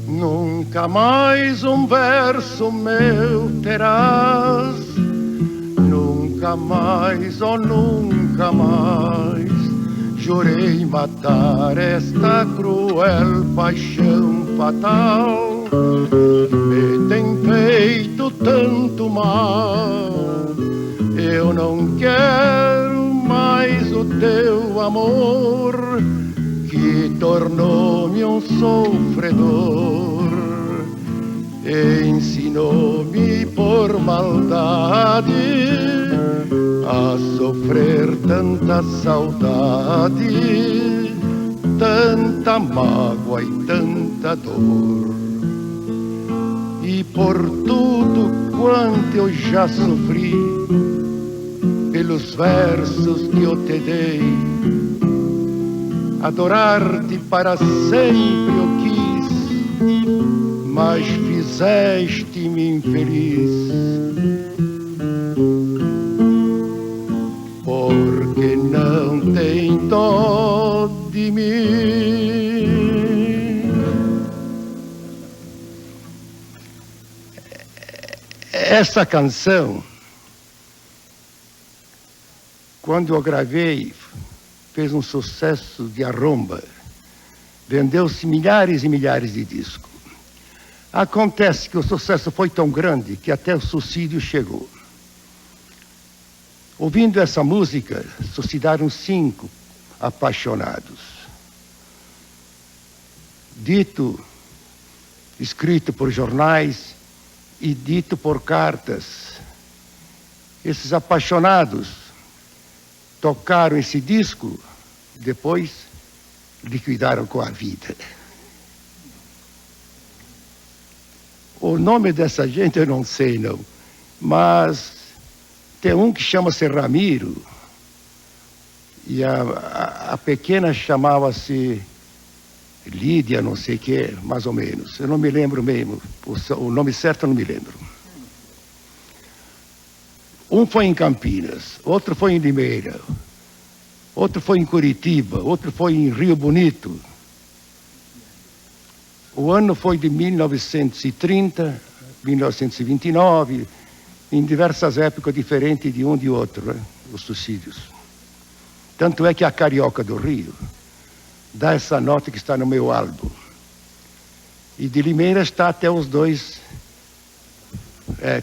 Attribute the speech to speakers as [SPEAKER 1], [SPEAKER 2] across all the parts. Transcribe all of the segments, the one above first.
[SPEAKER 1] Nunca mais um verso meu terás, nunca mais, oh nunca mais. Jurei matar esta cruel paixão fatal, me tem feito tanto mal. Eu não quero mais o teu amor, que tornou-me um sofredor. Ensinou-me por maldade a sofrer tanta saudade, tanta mágoa e tanta dor. E por tudo quanto eu já sofri, pelos versos que eu te dei, adorar-te para sempre eu quis, mas fizeste-me infeliz. Porque não tem dó de mim. Essa canção, quando eu gravei, fez um sucesso de arromba. Vendeu-se milhares e milhares de discos. Acontece que o sucesso foi tão grande que até o suicídio chegou. Ouvindo essa música, suicidaram 5 apaixonados. Dito, escrito por jornais e dito por cartas. Esses apaixonados tocaram esse disco, depois liquidaram com a vida. O nome dessa gente eu não sei, não. Mas tem um que chama-se Ramiro, e a pequena chamava-se Lídia, não sei o que, mais ou menos. Eu não me lembro mesmo, o nome certo eu não me lembro. Um foi em Campinas, outro foi em Limeira, outro foi em Curitiba, outro foi em Rio Bonito. O ano foi de 1930, 1929, em diversas épocas diferentes de um e de outro, né? Os suicídios. Tanto é que a Carioca do Rio dá essa nota que está no meu álbum. E de Limeira está até os dois.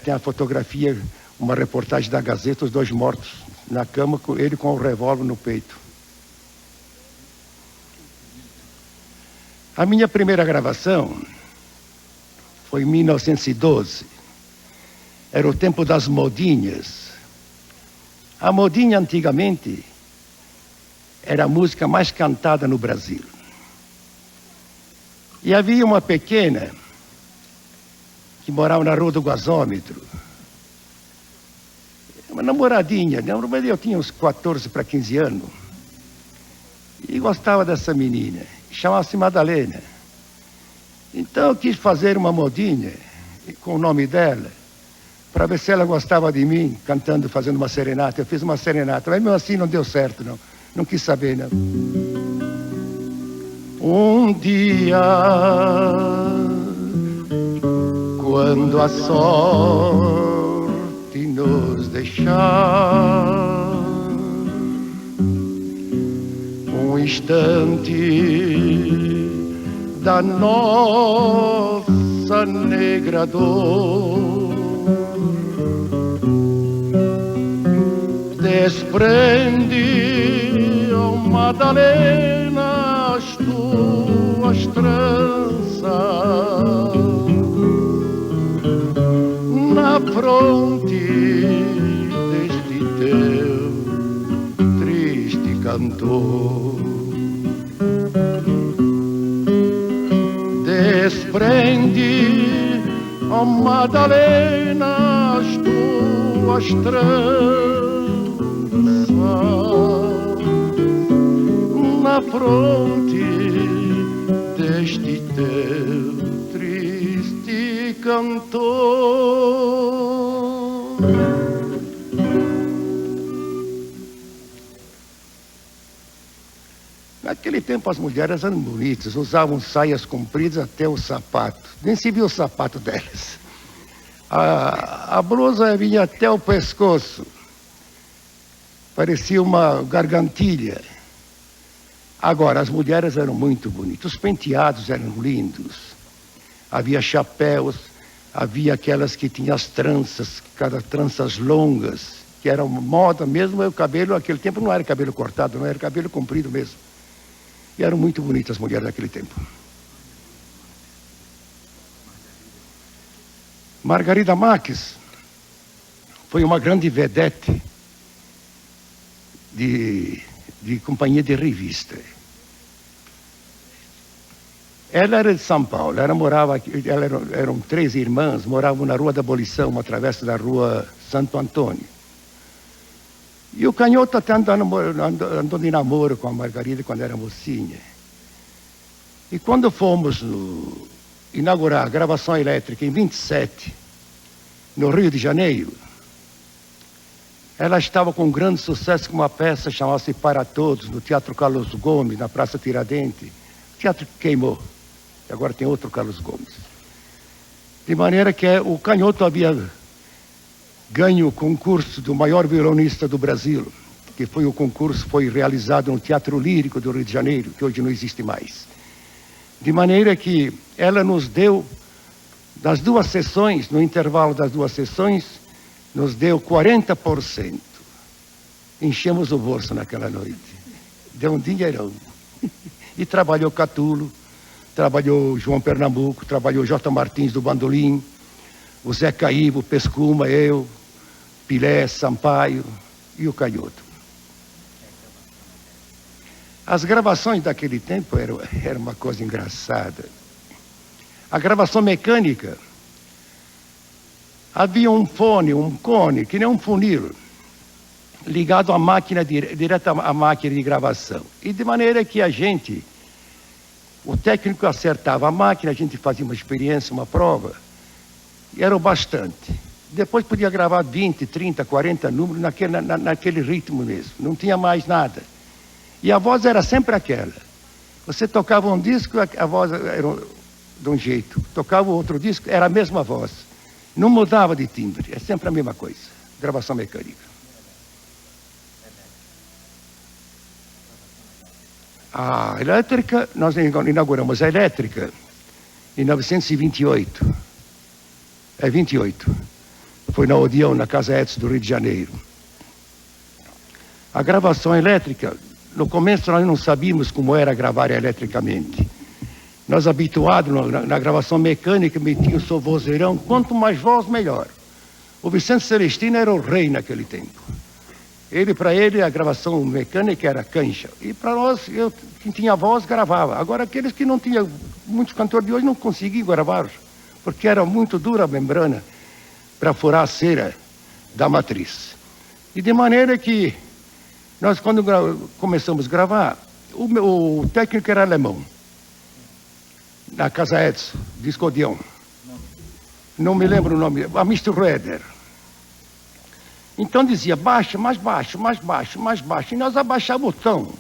[SPEAKER 1] Tem a fotografia, uma reportagem da Gazeta, os dois mortos na cama, ele com o revólver no peito. A minha primeira gravação foi em 1912. Era o tempo das modinhas. A modinha antigamente era a música mais cantada no Brasil. E havia uma pequena que morava na Rua do Gasômetro. Uma namoradinha, né? Eu tinha uns 14 para 15 anos. E gostava dessa menina. Chamava-se Madalena. Então eu quis fazer uma modinha com o nome dela, para ver se ela gostava de mim, cantando, fazendo uma serenata. Eu fiz uma serenata, mas mesmo assim não deu certo, não. Não quis saber, não. Um dia, quando a sorte nos deixar, um instante da nossa negra dor, desprende, oh Madalena, as tuas tuas tranças na fronte deste teu triste cantor. Desprende, ó Madalena, as tuas tranças na fronte deste teu triste cantor. Naquele tempo as mulheres eram bonitas, usavam saias compridas até o sapato, nem se via o sapato delas. A blusa vinha até o pescoço, parecia uma gargantilha. Agora, as mulheres eram muito bonitas, os penteados eram lindos, havia chapéus, havia aquelas que tinham as tranças, cada tranças longas, que era uma moda mesmo, o cabelo naquele tempo não era cabelo cortado, não era cabelo comprido mesmo. E eram muito bonitas as mulheres naquele tempo. Margarida Marques foi uma grande vedete de companhia de revista. Ela era de São Paulo, eram 3 irmãs, moravam na Rua da Abolição, uma travessa da Rua Santo Antônio. E o Canhoto até andou de namoro com a Margarida quando era mocinha. E quando fomos inaugurar a gravação elétrica em 27, no Rio de Janeiro, ela estava com um grande sucesso com uma peça chamada-se Para Todos, no Teatro Carlos Gomes, na Praça Tiradentes. O teatro queimou, e agora tem outro Carlos Gomes. De maneira que o Canhoto havia ganho o concurso do maior violonista do Brasil, que foi foi realizado no Teatro Lírico do Rio de Janeiro, que hoje não existe mais. De maneira que ela nos deu, das 2 sessões, no intervalo das 2 sessões, nos deu 40%. Enchemos o bolso naquela noite. Deu um dinheirão. E trabalhou Catulo, trabalhou João Pernambuco, trabalhou J. Martins do bandolim, o Zé Caíbo, Pescuma, eu, Pilé, Sampaio e o Canhoto. As gravações daquele tempo era uma coisa engraçada. A gravação mecânica, havia um cone, que nem um funil, ligado à máquina, direto à máquina de gravação. E de maneira que o técnico acertava a máquina, a gente fazia uma experiência, uma prova, e era o bastante. Depois podia gravar 20, 30, 40 números naquele ritmo mesmo. Não tinha mais nada. E a voz era sempre aquela. Você tocava um disco, a voz era de um jeito. Tocava outro disco, era a mesma voz. Não mudava de timbre, é sempre a mesma coisa. Gravação mecânica. A elétrica, nós inauguramos a elétrica em 1928. É 28. Foi na Odeon, na Casa Edson do Rio de Janeiro. A gravação elétrica, no começo nós não sabíamos como era gravar eletricamente. Nós, habituados na gravação mecânica, metíamos o vozeirão, quanto mais voz, melhor. O Vicente Celestino era o rei naquele tempo. Para ele, a gravação mecânica era cancha. E para nós, quem tinha voz, gravava. Agora, aqueles que não tinham, muitos cantores de hoje não conseguiam gravar, porque era muito dura a membrana para furar a cera da matriz. E de maneira que nós, quando começamos a gravar, o técnico era alemão, na Casa Edson, disco Odeon. Não me lembro o nome, a Mr. Roeder. Então dizia, baixa, mais baixo, mais baixo, mais baixo. E nós abaixávamos o tom.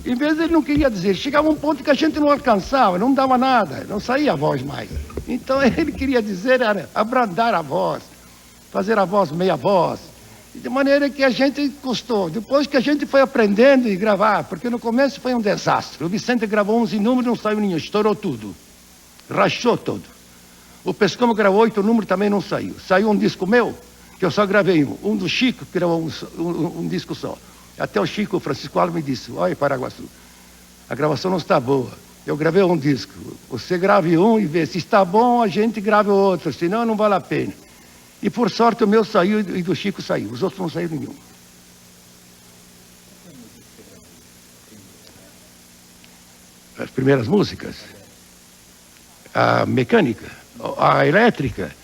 [SPEAKER 1] Em vez ele não queria dizer, chegava um ponto que a gente não alcançava, não dava nada, não saía a voz mais. Então ele queria dizer, era abrandar a voz, fazer a voz meia voz. De maneira que a gente custou. Depois que a gente foi aprendendo e gravar, porque no começo foi um desastre. O Vicente gravou 11 números, não saiu nenhum, estourou tudo. Rachou todo. O Pescoma gravou 8 números, também não saiu. Saiu um disco meu, que eu só gravei um do Chico, que gravou um disco só. Até o Chico, o Francisco Alves, me disse, olha, Paraguaçu, a gravação não está boa. Eu gravei um disco. Você grave um e vê. Se está bom, a gente grava o outro. Senão, não vale a pena. E, por sorte, o meu saiu e do Chico saiu. Os outros não saíram nenhum. As primeiras músicas. A mecânica. A elétrica.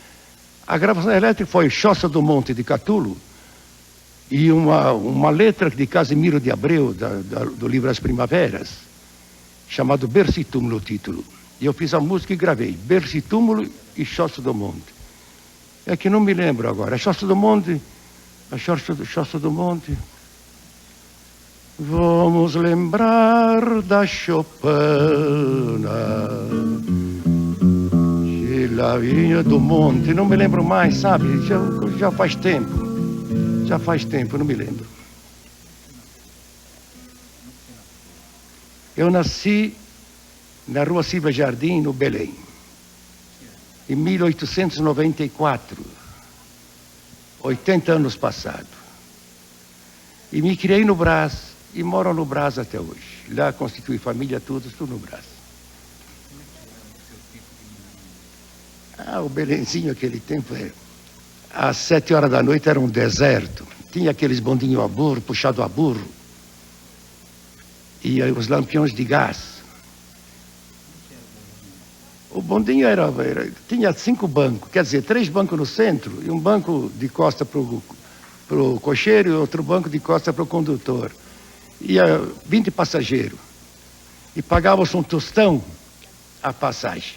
[SPEAKER 1] A gravação elétrica foi Choça do Monte, de Catulo. E uma letra de Casimiro de Abreu, do livro As Primaveras, chamado Bercitúmulo, o título. E eu fiz a música e gravei Bercitúmulo e Choça do Monte. É que não me lembro agora. A Choça do Monte, a Choça do Monte. Vamos lembrar da Chopana, de La Vinha do Monte. Não me lembro mais, sabe? Já faz tempo. Já faz tempo, não me lembro. Eu nasci na Rua Silva Jardim, no Belém, em 1894, 80 anos passados. E me criei no Brás, e moro no Brás até hoje. Lá constitui família, tudo no Brás. O Belenzinho, aquele tempo, às 7 horas da noite era um deserto. Tinha aqueles bondinhos a burro, puxado a burro. E os lampiões de gás. O bondinho tinha 5 bancos, quer dizer, 3 bancos no centro, e um banco de costa para o cocheiro e outro banco de costa para o condutor. Ia 20 passageiros. E pagava-se um tostão a passagem.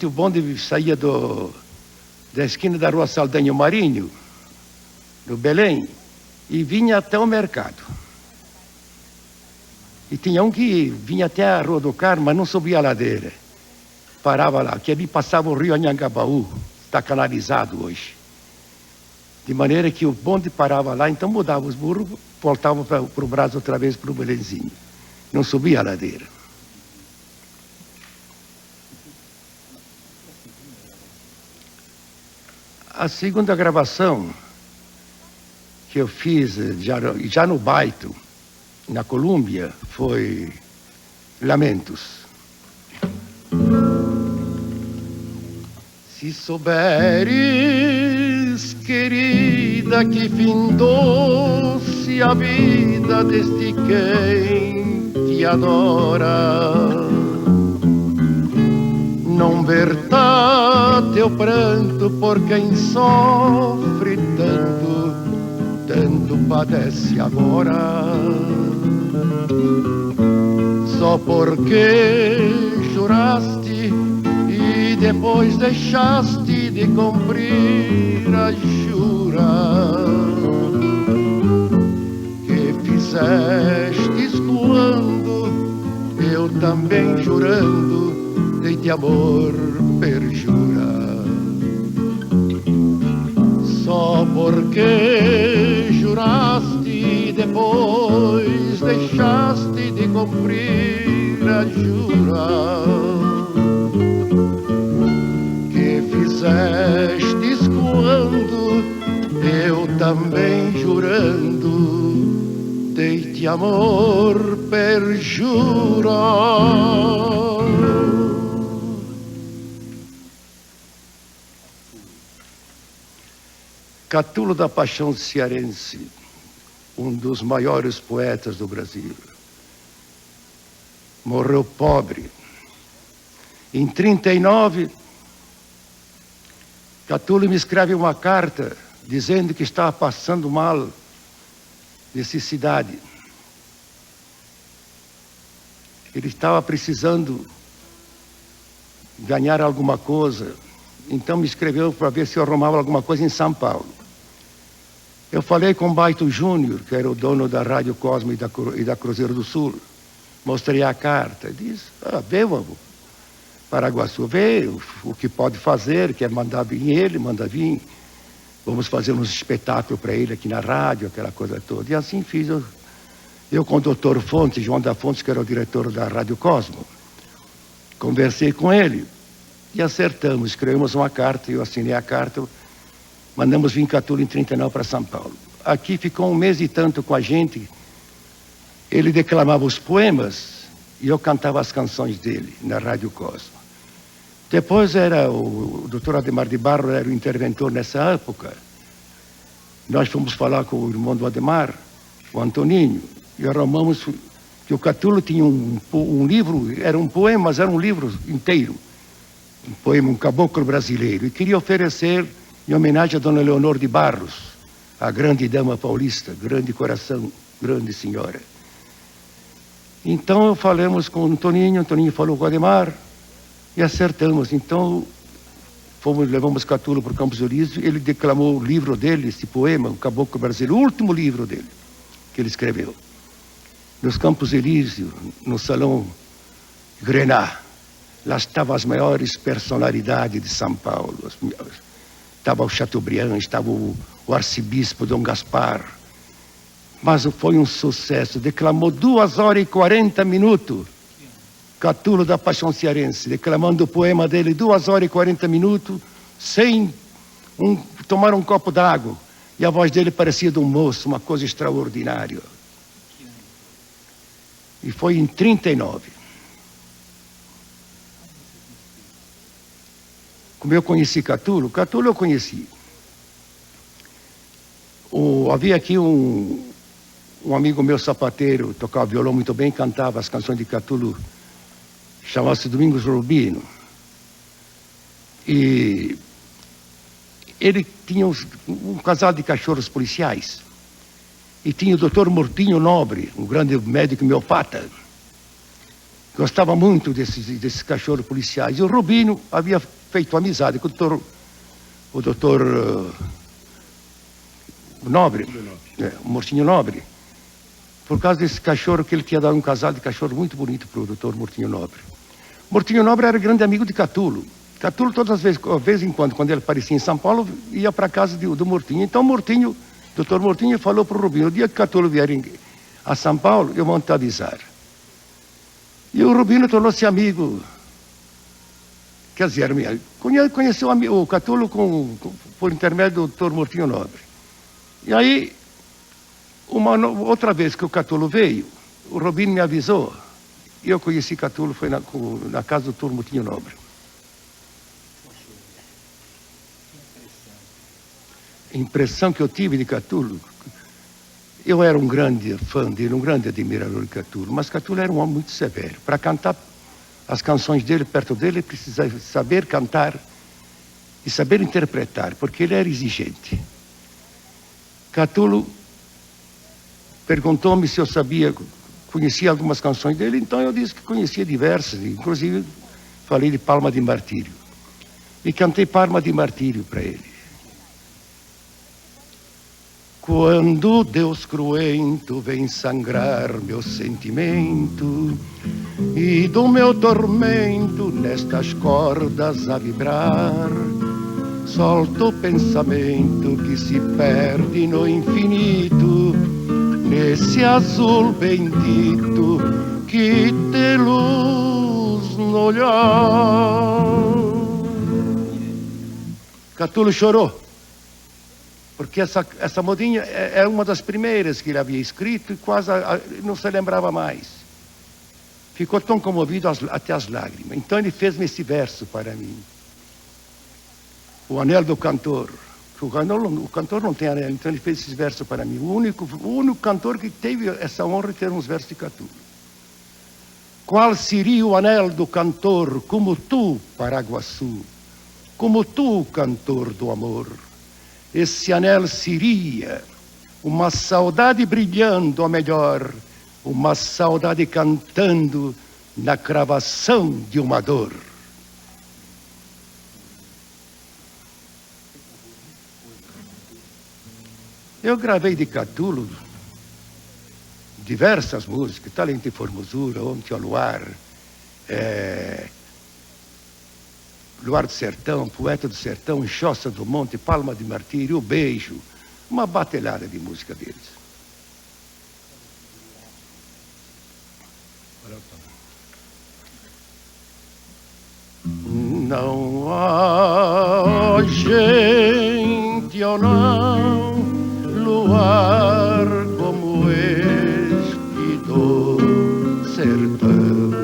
[SPEAKER 1] O bonde saía da esquina da Rua Saldanha Marinho, no Belém, e vinha até o mercado. E tinha um que vinha até a Rua do Carmo, mas não subia a ladeira. Parava lá, que ali passava o rio Anhangabaú, está canalizado hoje. De maneira que o bonde parava lá, então mudava os burros, voltava para o Brás outra vez para o Belenzinho. Não subia a ladeira. A segunda gravação que eu fiz já no Baito, na Colômbia, foi Lamentos. Se souberes, querida, que findou-se a vida deste quem te adora, não verta teu pranto por quem sofre tanto, tanto padece agora. Só porque juraste e depois deixaste de cumprir a jura que fizestes quando eu também jurando de amor perjura. Só porque juraste e depois deixaste de cumprir a jura que fizestes quando eu também jurando dei-te amor perjura. Catulo da Paixão Cearense, um dos maiores poetas do Brasil. Morreu pobre. Em 1939, Catulo me escreve uma carta dizendo que estava passando mal, necessidade. Ele estava precisando ganhar alguma coisa, então me escreveu para ver se eu arrumava alguma coisa em São Paulo. Eu falei com o Baito Júnior, que era o dono da Rádio Cosmo e da Cruzeiro do Sul. Mostrei a carta. Disse, vê, vamos, Paraguaçu, vê o que pode fazer, quer mandar vir ele, manda vir. Vamos fazer uns espetáculos para ele aqui na rádio, aquela coisa toda. E assim fiz. Eu com o doutor Fontes, João da Fontes, que era o diretor da Rádio Cosmo, conversei com ele e acertamos. Escrevemos uma carta, eu assinei a carta. Mandamos vir Catulo em 39 para São Paulo. Aqui ficou um mês e tanto com a gente. Ele declamava os poemas E eu cantava as canções dele na Rádio Cosmo. Depois era o Dr. Ademar de Barros, era o interventor nessa época. Nós fomos falar com o irmão do Ademar, o Antoninho, e arrumamos que o Catulo tinha um livro, era um poema, mas era um livro inteiro. Um poema, um caboclo brasileiro. E queria oferecer em homenagem a Dona Leonor de Barros, a grande dama paulista, grande coração, grande senhora. Então falamos com o Antoninho falou com o Ademar e acertamos. Então levamos Catulo para o Campos Elíseos, ele declamou o livro dele, esse poema, o Caboclo Brasileiro, o último livro dele, que ele escreveu. Nos Campos Elíseos, no Salão Grenat, lá estavam as maiores personalidades de São Paulo. Estava o Chateaubriand, estava o arcebispo Dom Gaspar. Mas foi um sucesso, declamou 2 horas e 40 minutos. Catulo da Paixão Cearense, declamando o poema dele 2 horas e 40 minutos, sem tomar um copo d'água. E a voz dele parecia de um moço, uma coisa extraordinária. E foi em 39. Como eu conheci Catulo eu conheci. Havia aqui um amigo meu sapateiro, tocava violão muito bem, cantava as canções de Catulo, chamava-se Domingos Rubino. E ele tinha um casal de cachorros policiais. E tinha o Dr. Mortinho Nobre, um grande médico miopata. Gostava muito desses cachorros policiais. E o Rubino havia feito amizade com o doutor Nobre, o Mortinho Nobre, por causa desse cachorro que ele tinha dado um casal de cachorro muito bonito para o doutor Mortinho Nobre. Mortinho Nobre era grande amigo de Catulo. Catulo, todas as vezes, de vez em quando ele aparecia em São Paulo, ia para a casa do Mortinho. Então doutor Mortinho falou para o Rubino: o dia que Catulo vier a São Paulo, eu vou te avisar. E o Rubino tornou-se amigo. Quer dizer, conheceu o Catulo por intermédio do doutor Mortinho Nobre. E aí, outra vez que o Catulo veio, o Rubino me avisou. E eu conheci Catulo, foi na casa do doutor Mortinho Nobre. A impressão que eu tive de Catulo, eu era um grande fã dele, um grande admirador de Catulo, mas Catulo era um homem muito severo. Para cantar as canções dele, perto dele, ele precisava saber cantar e saber interpretar, porque ele era exigente. Catulo perguntou-me se eu conhecia algumas canções dele, então eu disse que conhecia diversas, inclusive falei de Palma de Martírio. E cantei Palma de Martírio para ele. Quando Deus cruento vem sangrar meu sentimento e do meu tormento nestas cordas a vibrar, solto o pensamento que se perde no infinito, nesse azul bendito que tem luz no olhar. Catulo chorou, porque essa modinha é uma das primeiras que ele havia escrito e quase não se lembrava mais. Ficou tão comovido até as lágrimas. Então ele fez-me esse verso para mim. O anel do cantor. O cantor não tem anel, então ele fez esse verso para mim. O único cantor que teve essa honra de ter uns versos de Catulo. Qual seria o anel do cantor como tu, Paraguaçu? Como tu, cantor do amor? Esse anel seria uma saudade brilhando, ou melhor, uma saudade cantando na cravação de uma dor. Eu gravei de Catulo diversas músicas, Talento e Formosura, Ontem ao Luar, Luar do Sertão, Poeta do Sertão, Enxossa do Monte, Palma de Martírio, O Beijo, uma batelhada de música deles. Não há gente ou não, luar como este do sertão.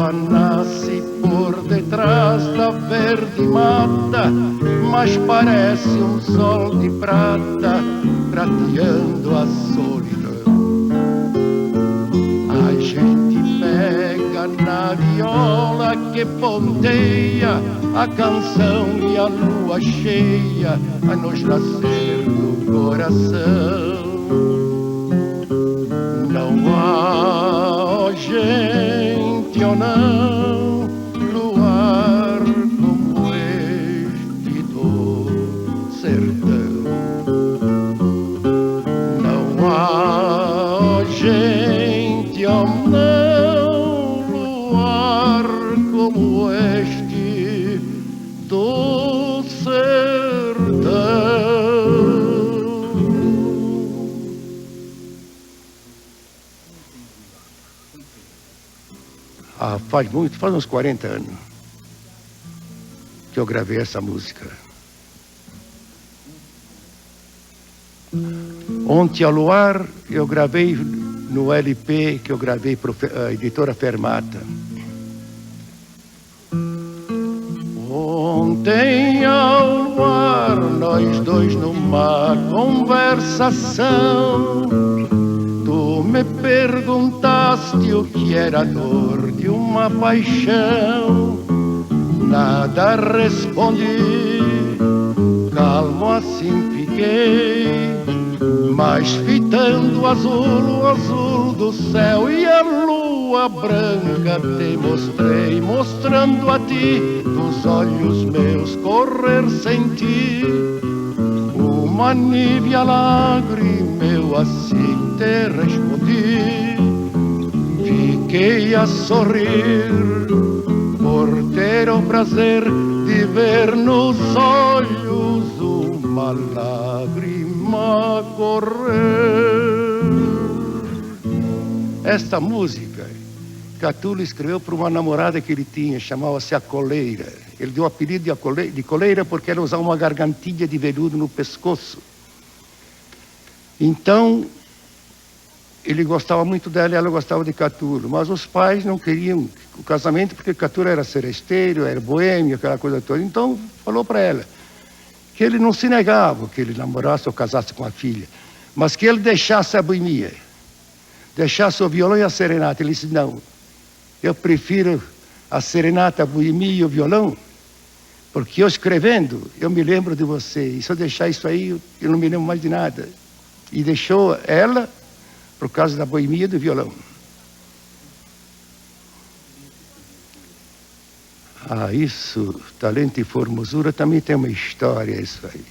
[SPEAKER 1] lua nasce por detrás da verde mata, mas parece um sol de prata prateando a solidão. A gente pega na viola que ponteia a canção e a lua cheia a nos nascer do coração. Não há, ó gente, ou não, luar como este do sertão. Não há, ó gente, ou não, luar como este do sertão. Faz uns 40 anos que eu gravei essa música. Ontem ao luar eu gravei no LP que eu gravei para a editora Fermata. Ontem ao luar nós dois numa conversação, tu me perguntaste o que era a dor de uma paixão. Nada respondi, calmo assim fiquei, mas fitando o azul do céu e a lua branca te mostrei, mostrando a ti dos olhos meus correr sem ti uma nívea lágrima, eu assim te respondi. Fiquei a sorrir por ter o prazer de ver nos olhos uma lágrima correr. Esta música Catulo escreveu para uma namorada que ele tinha, chamava-se A Coleira. Ele deu o apelido de coleira porque ela usava uma gargantilha de veludo no pescoço. Então, ele gostava muito dela e ela gostava de Catulo, mas os pais não queriam o casamento porque Catulo era seresteiro, era boêmio, aquela coisa toda. Então, falou para ela que ele não se negava que ele namorasse ou casasse com a filha, mas que ele deixasse a boemia, deixasse o violão e a serenata. Ele disse, não, eu prefiro a serenata, a boemia e o violão, porque eu escrevendo, eu me lembro de você, e se eu deixar isso aí, eu não me lembro mais de nada. E deixou ela por causa da boemia e do violão. Isso, talento e formosura, também tem uma história, isso aí.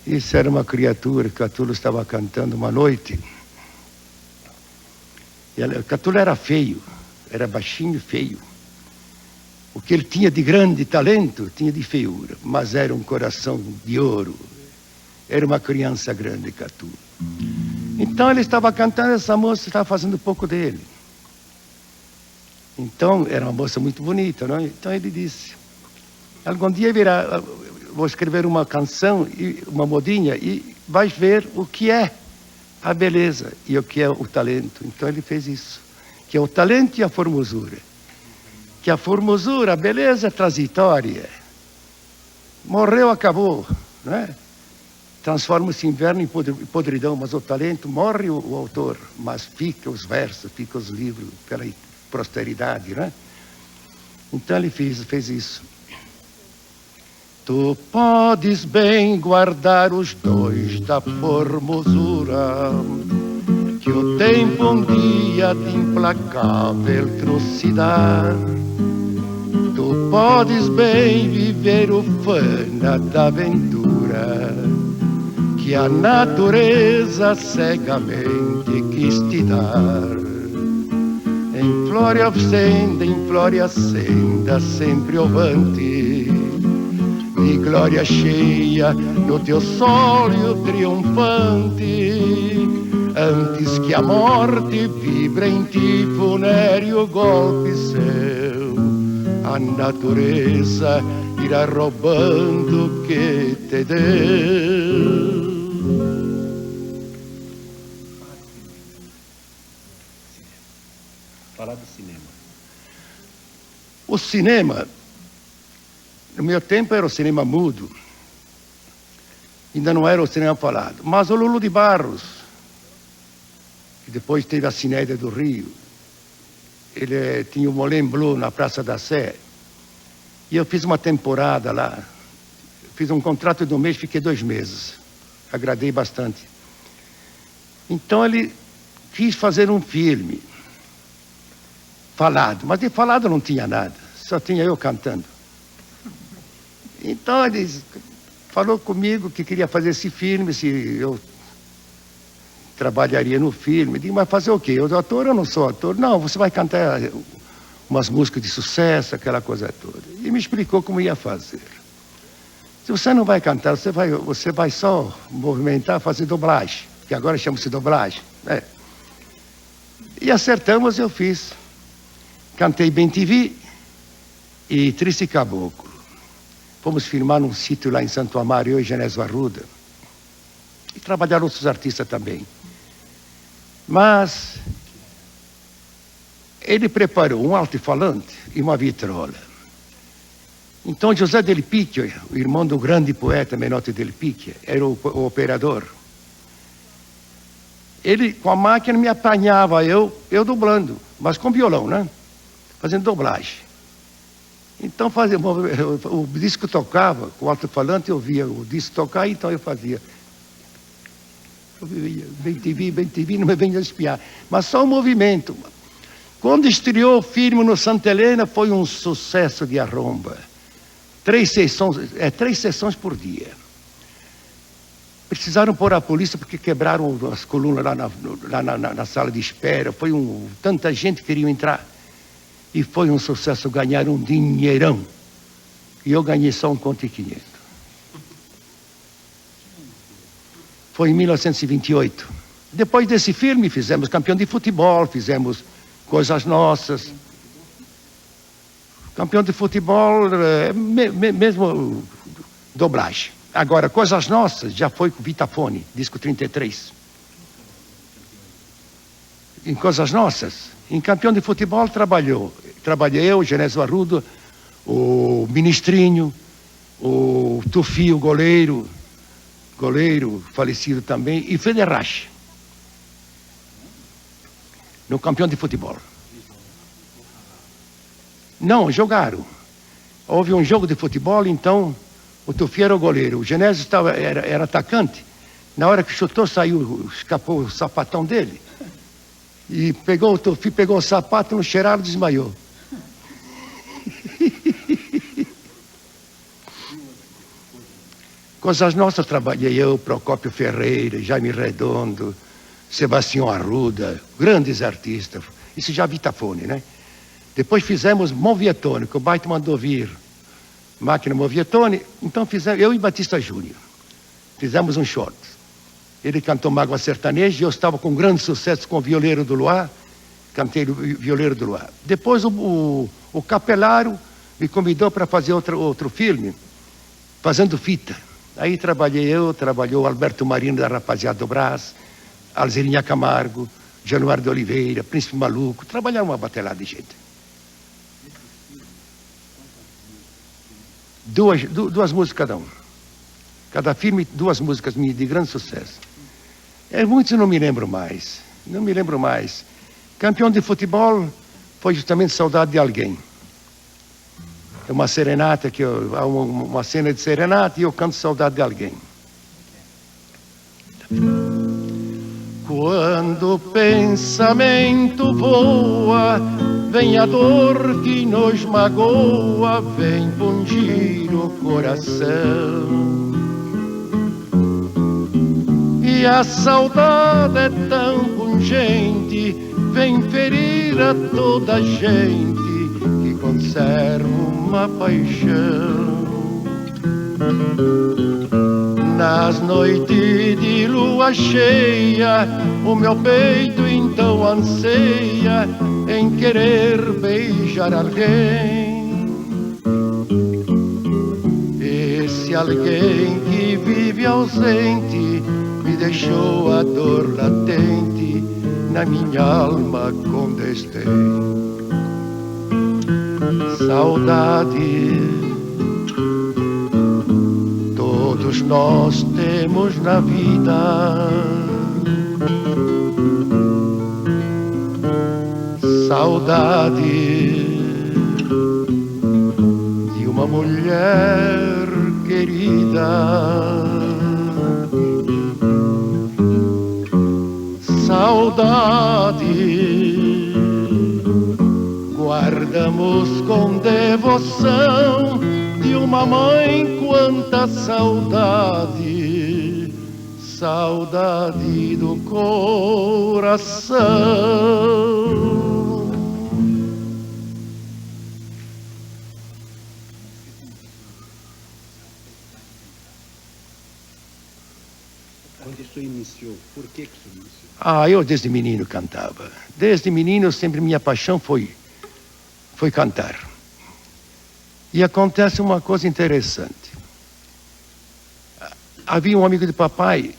[SPEAKER 1] Isso era uma criatura que Catulo estava cantando uma noite. E Catulo era feio, era baixinho e feio. O que ele tinha de grande talento, tinha de feiura, mas era um coração de ouro. Era uma criança grande, Catulo. Então ele estava cantando, essa moça estava fazendo pouco dele. Então, era uma moça muito bonita, não é? Então ele disse, algum dia vou escrever uma canção, uma modinha, e vais ver o que é a beleza e o que é o talento. Então ele fez isso, que é o talento e a formosura. Que a formosura, a beleza é transitória. Morreu, acabou, não é? Transforma-se inverno em podridão, mas o talento morre o autor, mas fica os versos, fica os livros pela posteridade, né? Então ele fez isso. Tu podes bem guardar os dois da formosura, que o tempo um dia de implacável trucidar. Tu podes bem viver o fana da aventura, que a natureza cegamente quis te dar. Em glória senda, sempre ovante, de glória cheia no teu sólio triunfante. Antes que a morte vibre em ti funéreo golpe seu, a natureza irá roubando o que te deu. Falar do cinema. O cinema, no meu tempo era o cinema mudo, ainda não era o cinema falado, mas o Lulu de Barros, que depois teve a Cinédia do Rio, ele tinha o Moulin Bleu na Praça da Sé, e eu fiz uma temporada lá, fiz um contrato de 1 mês, fiquei 2 meses, agradei bastante. Então ele quis fazer um filme falado, mas de falado não tinha nada, só tinha eu cantando. Então ele falou comigo que queria fazer esse filme, se eu trabalharia no filme. Eu disse, mas fazer o quê? Eu sou ator ou não sou ator? Não, você vai cantar umas músicas de sucesso, aquela coisa toda. E me explicou como ia fazer. Se você não vai cantar, você vai só movimentar, fazer dublagem, que agora chama-se dublagem. Né? E acertamos, eu fiz. Cantei Bem TV e Triste Caboclo. Fomos filmar num sítio lá em Santo Amaro, eu e Genésio Arruda. E trabalharam outros artistas também. Mas ele preparou um alto-falante e uma vitrola. Então José Del Picchio, o irmão do grande poeta Menotti Del Picchio, era o operador. Ele, com a máquina, me apanhava, eu dublando, mas com violão, né? Fazendo dublagem. Então o disco tocava, com o alto-falante eu via o disco tocar, então eu fazia. Eu via, bem TV, não me venha espiar. Mas só o movimento. Quando estreou o filme no Santa Helena, foi um sucesso de arromba. 3 sessões por dia. Precisaram pôr a polícia porque quebraram as colunas lá na sala de espera. Tanta gente queria entrar. E foi um sucesso, ganharam um dinheirão. E eu ganhei só 1,5 conto. Foi em 1928. Depois desse filme fizemos Campeão de Futebol, fizemos Coisas Nossas. Campeão de Futebol, mesmo dublagem. Agora, Coisas Nossas já foi com Vitafone, disco 33. Em Coisas Nossas, em Campeão de Futebol trabalhei eu, Genésio Arruda, o Ministrinho, o Tufi, o goleiro falecido também, e Federach, no Campeão de Futebol. Não, jogaram. Houve um jogo de futebol, então o Tufi era o goleiro, o Genésio era atacante. Na hora que chutou, escapou o sapatão dele. E o Tufi pegou o sapato, no cheirado, desmaiou. Coisas Nossas trabalhei eu, Procópio Ferreira, Jaime Redondo, Sebastião Arruda, grandes artistas. Isso já Vitafone, né? Depois fizemos Movietone, que o Baito mandou vir. Máquina Movietone, então fizemos, eu e Batista Júnior. Fizemos um short. Ele cantou Mágoa Sertaneja e eu estava com grande sucesso com o Violeiro do Luar. Cantei o Violeiro do Luar. Depois o Capelário me convidou para fazer outro filme, fazendo fita. Aí trabalhou Alberto Marino da Rapaziada do Brás, Alzerinha Camargo, Januário de Oliveira, Príncipe Maluco. Trabalharam uma batelada de gente. Duas músicas cada um. Cada filme, 2 músicas minhas de grande sucesso. Muitos não me lembro mais. Não me lembro mais. Campeão de Futebol foi justamente Saudade de Alguém. É uma serenata, há uma cena de serenata e eu canto Saudade de Alguém. Quando o pensamento voa, vem a dor que nos magoa, vem pungir o coração. E a saudade é tão pungente, vem ferir a toda gente que conserva uma paixão. Nas noites de lua cheia, o meu peito então anseia em querer beijar alguém. Esse alguém que vive ausente me deixou a dor latente na minha alma com desdém. saudade. Todos nós temos na vida saudade de uma mulher querida. Saudade guardamos com devoção de uma mãe. Quanta saudade, saudade do coração.
[SPEAKER 2] Quando isso iniciou? Por que isso iniciou?
[SPEAKER 1] Eu desde menino cantava. Desde menino sempre minha paixão foi cantar. E acontece uma coisa interessante. Havia um amigo de papai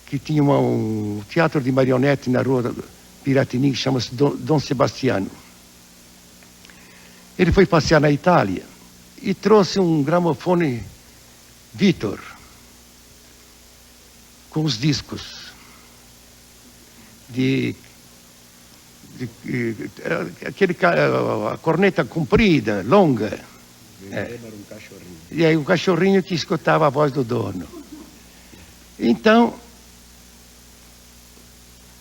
[SPEAKER 1] que tinha um teatro de marionete na rua Piratini, que chama-se Dom Sebastiano. Ele foi passear na Itália e trouxe um gramofone Vitor com os discos a corneta comprida, longa.
[SPEAKER 2] Era um cachorrinho.
[SPEAKER 1] E aí o cachorrinho que escutava a voz do dono. Então,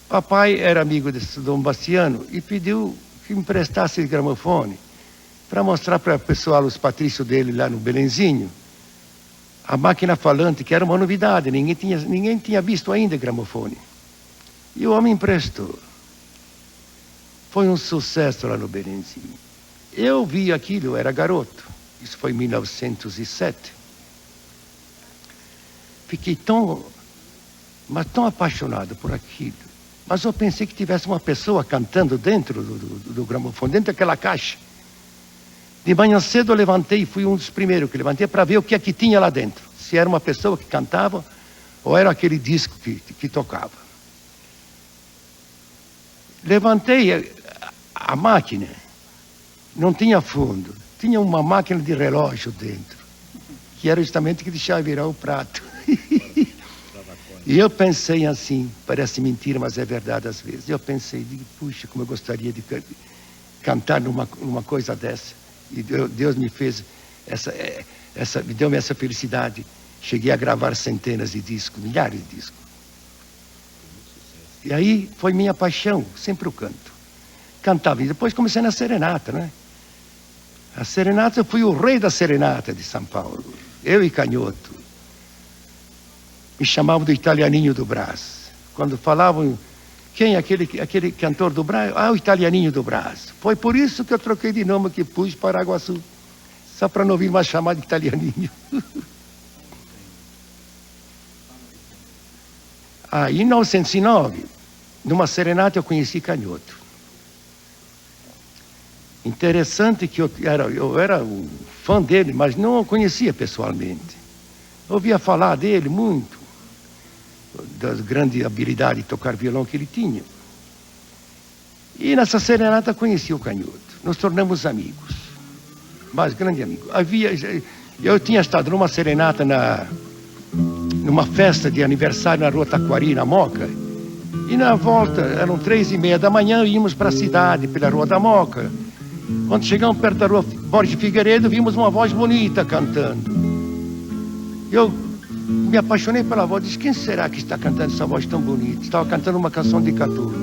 [SPEAKER 1] papai era amigo desse Dom Bastiano e pediu que me emprestasse esse gramofone para mostrar para o pessoal, os patrícios dele lá no Belenzinho, a máquina falante, que era uma novidade, ninguém tinha visto ainda gramofone. E o homem emprestou. Foi um sucesso lá no Belenzinho. Eu vi aquilo, eu era garoto. Isso foi em 1907. Fiquei tão apaixonado por aquilo. Mas eu pensei que tivesse uma pessoa cantando dentro do gramofone, dentro daquela caixa. De manhã cedo eu levantei, e fui um dos primeiros que levantei para ver o que é que tinha lá dentro. Se era uma pessoa que cantava ou era aquele disco que tocava. Levantei a máquina, não tinha fundo, tinha uma máquina de relógio dentro, que era justamente que deixava virar o prato. E eu pensei assim, parece mentira, mas é verdade às vezes. Eu pensei, puxa, como eu gostaria de cantar numa coisa dessa. E Deus me fez me deu essa felicidade. Cheguei a gravar centenas de discos, milhares de discos. E aí foi minha paixão, sempre o canto. Cantava, e depois comecei na serenata, né? A serenata, eu fui o rei da serenata de São Paulo. Eu e Canhoto. Me chamavam do Italianinho do Brás. Quando falavam, quem é aquele cantor do Brás? O Italianinho do Brás. Foi por isso que eu troquei de nome, que pus Paraguaçu. Só para não ouvir mais chamar de Italianinho. Em 1909, numa serenata eu conheci Canhoto. Interessante que eu era um fã dele, mas não o conhecia pessoalmente. Ouvia falar dele muito, da grande habilidade de tocar violão que ele tinha. E nessa serenata conheci o Canhoto. Nos tornamos amigos, mas grande amigo. Eu tinha estado numa serenata numa festa de aniversário na Rua Taquari, na Moca. E na volta, eram 3h30 da manhã, íamos para a cidade, pela Rua da Moca. Quando chegamos perto da Rua Borges Figueiredo, vimos uma voz bonita cantando. Eu me apaixonei pela voz, disse, quem será que está cantando essa voz tão bonita? Estava cantando uma canção de Catu.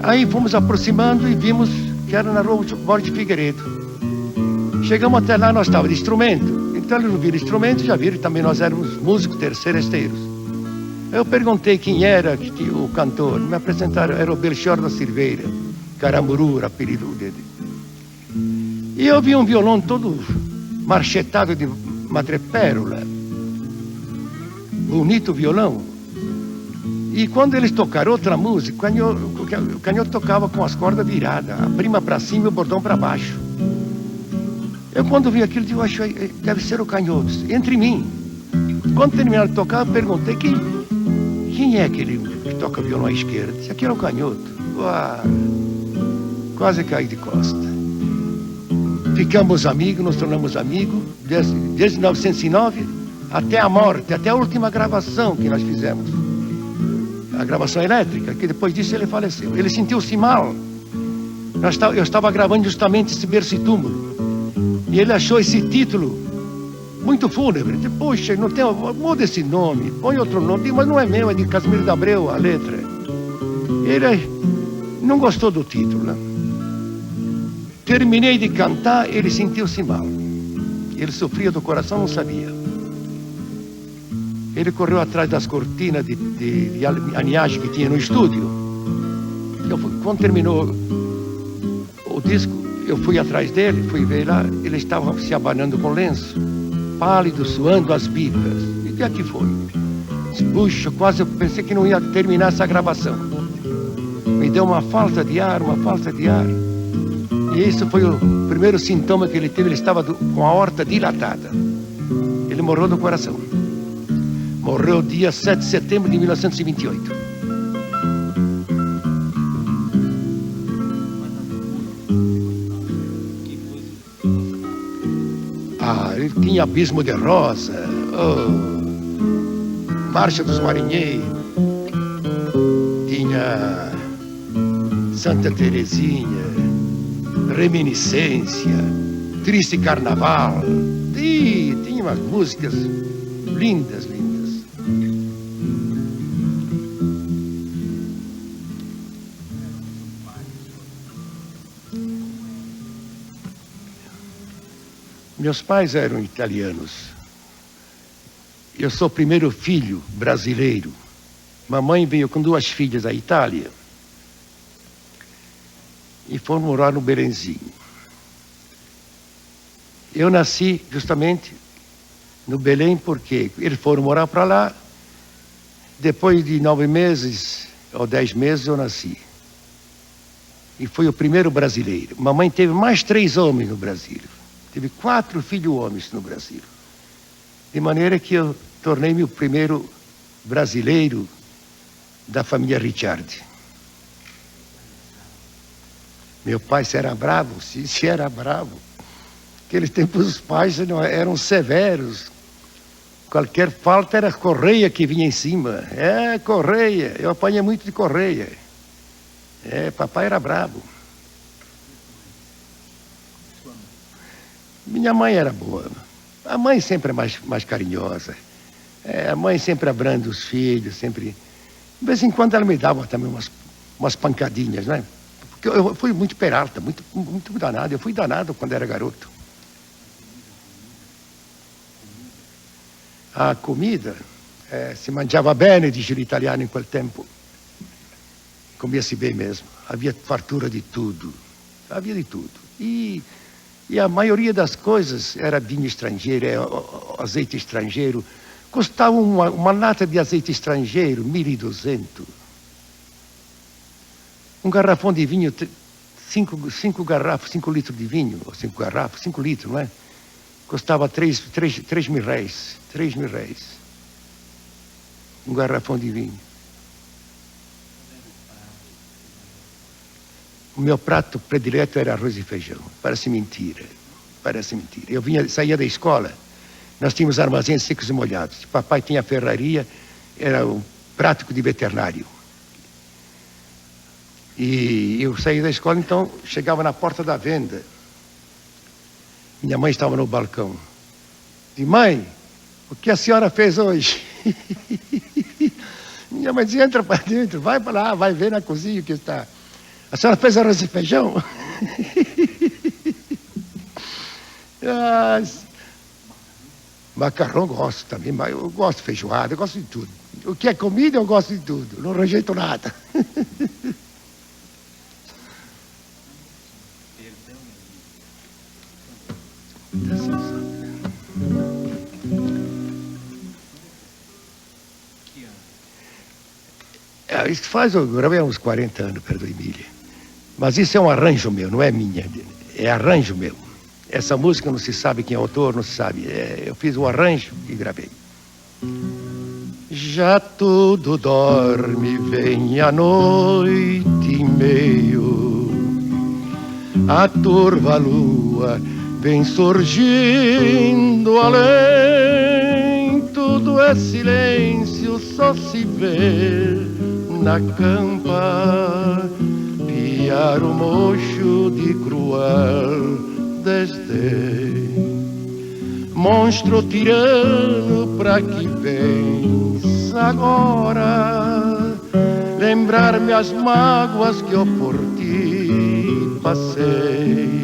[SPEAKER 1] Aí fomos aproximando e vimos que era na Rua Borges Figueiredo. Chegamos até lá, nós estávamos de instrumento. Então eles não viram instrumento, já viram que também nós éramos músicos terceiresteiros. Eu perguntei quem era o cantor. Me apresentaram, era o Belchior da Silveira. Caramuru, era apelido dele. E eu vi um violão todo marchetado de madrepérola. Bonito violão. E quando eles tocaram outra música, o Canhoto tocava com as cordas viradas, a prima para cima e o bordão para baixo. Eu quando vi aquilo, digo, acho que deve ser o Canhoto, entre mim. Quando terminaram de tocar, eu perguntei, quem é aquele que toca violão à esquerda? Disse, aquele é o Canhoto. Quase caí de costa. Ficamos amigos, nos tornamos amigos, desde 1909 até a morte, até a última gravação que nós fizemos. A gravação elétrica, que depois disso ele faleceu. Ele sentiu-se mal. Eu estava gravando justamente esse berço e túmulo. E ele achou esse título muito fúnebre. Ele disse, poxa, não tem, muda esse nome, põe outro nome. Mas não é meu, é de Casimiro de Abreu, a letra. Ele não gostou do título, né? Terminei de cantar, ele sentiu-se mal. Ele sofria do coração, não sabia. Ele correu atrás das cortinas de aniagem que tinha no estúdio. Quando terminou o disco, eu fui atrás dele, fui ver lá, ele estava se abanando com lenço, pálido, suando as bicas. E o que é que foi? Puxa, quase eu pensei que não ia terminar essa gravação. Me deu uma falta de ar, uma falta de ar. E isso foi o primeiro sintoma que ele teve, ele estava com a aorta dilatada. Ele morreu do coração. Morreu dia 7 de setembro de 1928. Ele tinha Abismo de Rosa, Marcha dos Marinheiros, tinha Santa Terezinha, Reminiscência, Triste Carnaval. E tinha umas músicas lindas, lindas. Meus pais eram italianos. Eu sou o primeiro filho brasileiro. Mamãe veio com 2 filhas da Itália e foram morar no Belenzinho. Eu nasci justamente no Belém porque eles foram morar para lá. Depois de 9 meses ou 10 meses eu nasci. E fui o primeiro brasileiro. Mamãe teve mais 3 homens no Brasil. Teve 4 filhos homens no Brasil. De maneira que eu tornei-me o primeiro brasileiro da família Ricciardi. Meu pai, se era bravo, se era bravo. Naqueles tempos os pais eram severos. Qualquer falta era correia que vinha em cima. É, correia. Eu apanhei muito de correia. É, papai era bravo. Minha mãe era boa. A mãe sempre é mais carinhosa. É, a mãe sempre abranda os filhos, sempre... De vez em quando ela me dava também umas pancadinhas, né? Porque eu fui muito peralta, muito danado. Eu fui danado quando era garoto. A comida, se mangiava bene, dice l'italiano in quel tempo. Comia-se bem mesmo. Havia fartura de tudo. Havia de tudo. E a maioria das coisas era vinho estrangeiro, azeite estrangeiro. Custava uma lata de azeite estrangeiro, 1.200. Um garrafão de vinho, 5 garrafas, 5 litros de vinho, ou 5 garrafas, 5 litros, não é? Custava 3 mil réis. 3 mil réis. Um garrafão de vinho. O meu prato predileto era arroz e feijão. Parece mentira. Parece mentira. Eu saía da escola, nós tínhamos armazéns secos e molhados. Papai tinha ferraria, era um prático de veterinário. E eu saía da escola, então chegava na porta da venda. Minha mãe estava no balcão. Disse, mãe, o que a senhora fez hoje? Minha mãe disse, entra para dentro, vai para lá, vai ver na cozinha o que está. A senhora fez arroz e feijão? Macarrão gosto também, mas eu gosto de feijoada, eu gosto de tudo. O que é comida eu gosto de tudo, não rejeito nada. Isso faz, eu gravei há uns 40 anos, perto da Emília. Mas isso é um arranjo meu, não é minha. É arranjo meu. Essa música não se sabe quem é o autor, não se sabe. Eu fiz o arranjo e gravei. Já tudo dorme, vem a noite e meio, a turva lua vem surgindo além. Tudo é silêncio, só se vê na campa piar o mocho de cruel desdém. Monstro tirano, pra que vens agora lembrar-me as mágoas que eu por ti passei,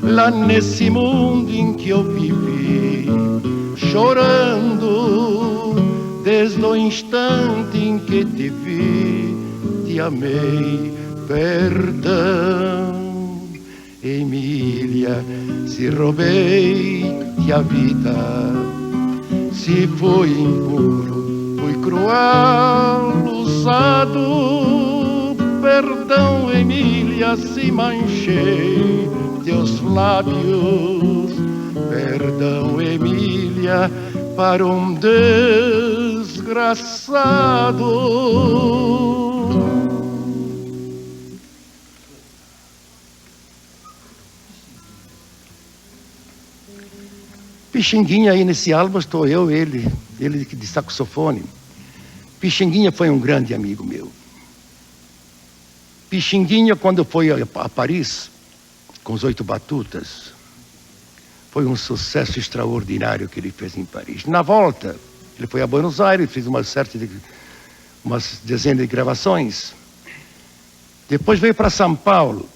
[SPEAKER 1] lá nesse mundo em que eu vivi chorando, desde o instante em que te vi, te amei. Perdão, Emília, se roubei-te a vida, se fui impuro, fui cruel, usado. Perdão, Emília, se manchei teus lábios. Perdão, Emília, para um desgraçado. Pixinguinha, aí nesse álbum estou eu, ele de saxofone. Pixinguinha foi um grande amigo meu. Pixinguinha, quando foi a Paris, com os 8 batutas, foi um sucesso extraordinário que ele fez em Paris. Na volta, ele foi a Buenos Aires, fez umas dezenas de gravações. Depois veio para São Paulo,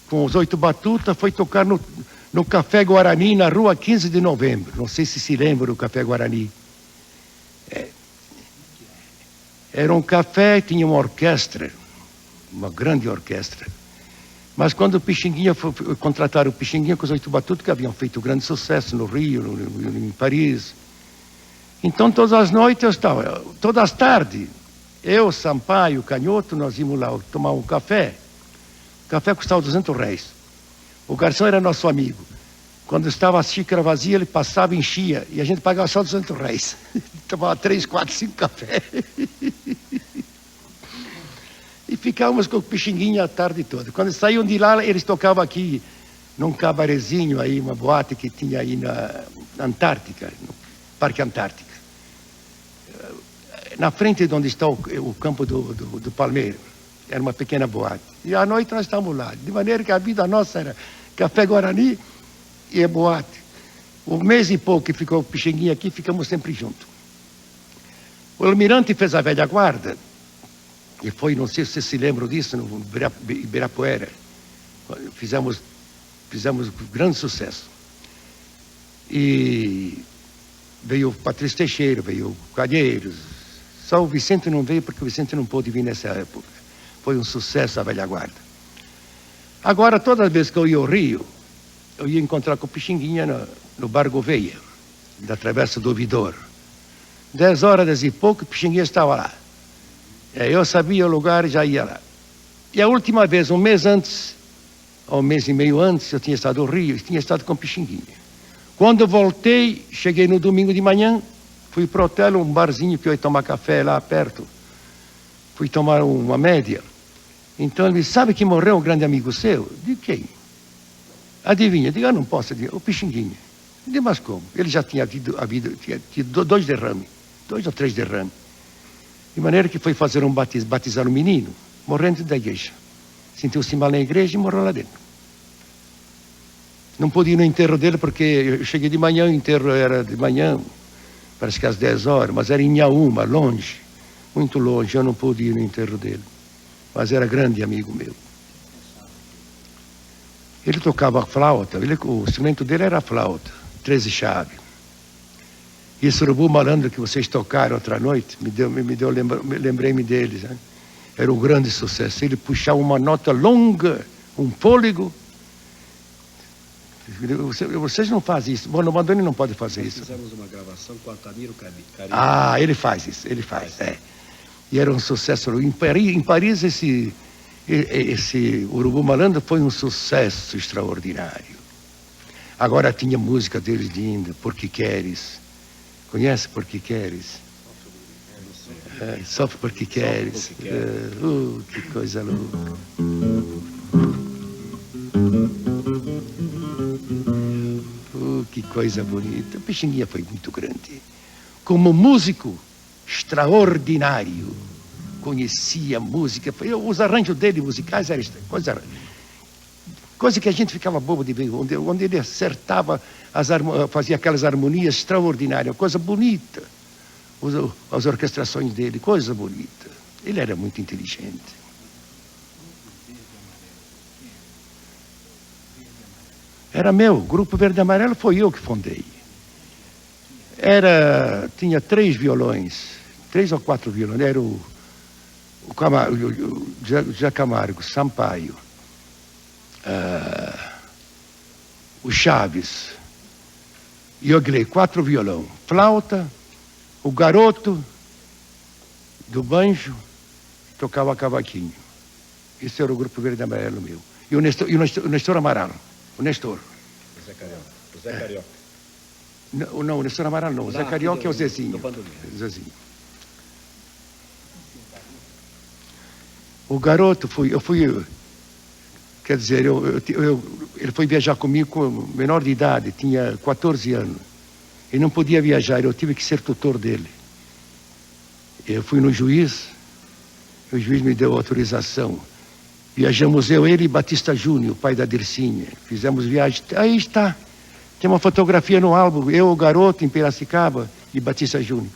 [SPEAKER 1] com os 8 batutas, foi tocar no Café Guarani, na rua 15 de novembro. Não sei se lembra do Café Guarani. Era um café, tinha uma orquestra, uma grande orquestra. Mas quando o Pixinguinha contrataram o Pixinguinha com os 8 batutas, que haviam feito grande sucesso no Rio, em Paris. Então, todas as noites eu estava, todas as tardes, eu, Sampaio, Canhoto, nós íamos lá tomar um café. O café custava R$200. O garçom era nosso amigo. Quando estava a xícara vazia, ele passava e enchia. E a gente pagava só R$200. Tomava 3, 4, 5 cafés. E ficávamos com o Pixinguinha a tarde toda. Quando saíam de lá, eles tocavam aqui, num cabarezinho aí, uma boate que tinha aí na Antártica, no Parque Antártica. Na frente de onde está o campo do Palmeiro. Era uma pequena boate. E à noite nós estávamos lá. De maneira que a vida nossa era Café Guarani e a boate. O mês e pouco que ficou o Pixinguinha aqui, ficamos sempre juntos. O Almirante fez a velha guarda. E foi, não sei se vocês se lembram disso, no Ibirapuera. Fizemos grande sucesso. E veio o Patrício Teixeira, veio o Calheiros. Só o Vicente não veio porque o Vicente não pôde vir nessa época. Foi um sucesso a velha guarda. Agora, todas as vezes que eu ia ao Rio, eu ia encontrar com o Pixinguinha no Bar Gouveia, da Travessa do Ouvidor. 10 horas, 10 e pouco, o Pixinguinha estava lá. Eu sabia o lugar e já ia lá. E a última vez, um mês antes, ou um mês e meio antes, eu tinha estado no Rio, e tinha estado com o Pixinguinha. Quando eu voltei, cheguei no domingo de manhã, fui para o hotel, um barzinho que eu ia tomar café lá perto. Fui tomar uma média. Então ele disse, sabe que morreu um grande amigo seu? De quem? Adivinha? Diga, não posso adivinhar. O Pixinguinha. Digo, mas como? Ele já tinha tido 2 derrames, 2 ou 3 derrames. De maneira que foi fazer batizar um menino, morrendo da igreja. Sentiu-se mal na igreja e morreu lá dentro. Não pude ir no enterro dele porque eu cheguei de manhã, o enterro era de manhã, parece que às 10 horas, mas era em Inhaúma, longe, muito longe, eu não pude ir no enterro dele. Mas era grande amigo meu. Ele tocava flauta, o instrumento dele era a flauta, 13 chaves. E esse urubu malandro que vocês tocaram outra noite, lembrei-me deles, né? Era um grande sucesso. Ele puxava uma nota longa, um fôlego. Vocês não fazem isso. Bom, o Madoni não pode fazer isso.
[SPEAKER 2] Fizemos uma gravação com o Altamiro Carinho.
[SPEAKER 1] Ah, ele faz isso, ele faz. É. E era um sucesso. Em Paris esse urubu malandro foi um sucesso extraordinário. Agora tinha música deles linda, Porque Queres. Conhece Porque Queres? Sofre Porque Queres. Que coisa louca. coisa bonita. O Pixinguinha foi muito grande. Como músico extraordinário. Conhecia música. Os arranjos dele musicais eram coisa que a gente ficava bobo de ver. Onde ele acertava, fazia aquelas harmonias extraordinárias. Coisa bonita. As orquestrações dele, coisa bonita. Ele era muito inteligente. Era meu, o Grupo Verde e Amarelo foi eu que fundei. Tinha 3 violões, 3 ou 4 violões. Era o José Camargo, Sampaio, o Chaves, e eu grei 4 violão, flauta, o garoto do banjo tocava cavaquinho. Esse era o Grupo Verde e Amarelo meu. E o Nestor Amaral. O Nestor.
[SPEAKER 2] O Zé Carioca. O Zé Carioca.
[SPEAKER 1] Não, o Nestor Amaral não. O Zé Carioca é o Zezinho. Zezinho. O garoto quer dizer, ele foi viajar comigo com menor de idade, tinha 14 anos. Ele não podia viajar, eu tive que ser tutor dele. Eu fui no juiz, o juiz me deu autorização. Viajamos ele e Batista Júnior, o pai da Dircinha. Fizemos viagem. Aí está. Tem uma fotografia no álbum. Eu, o garoto, em Piracicaba, e Batista Júnior.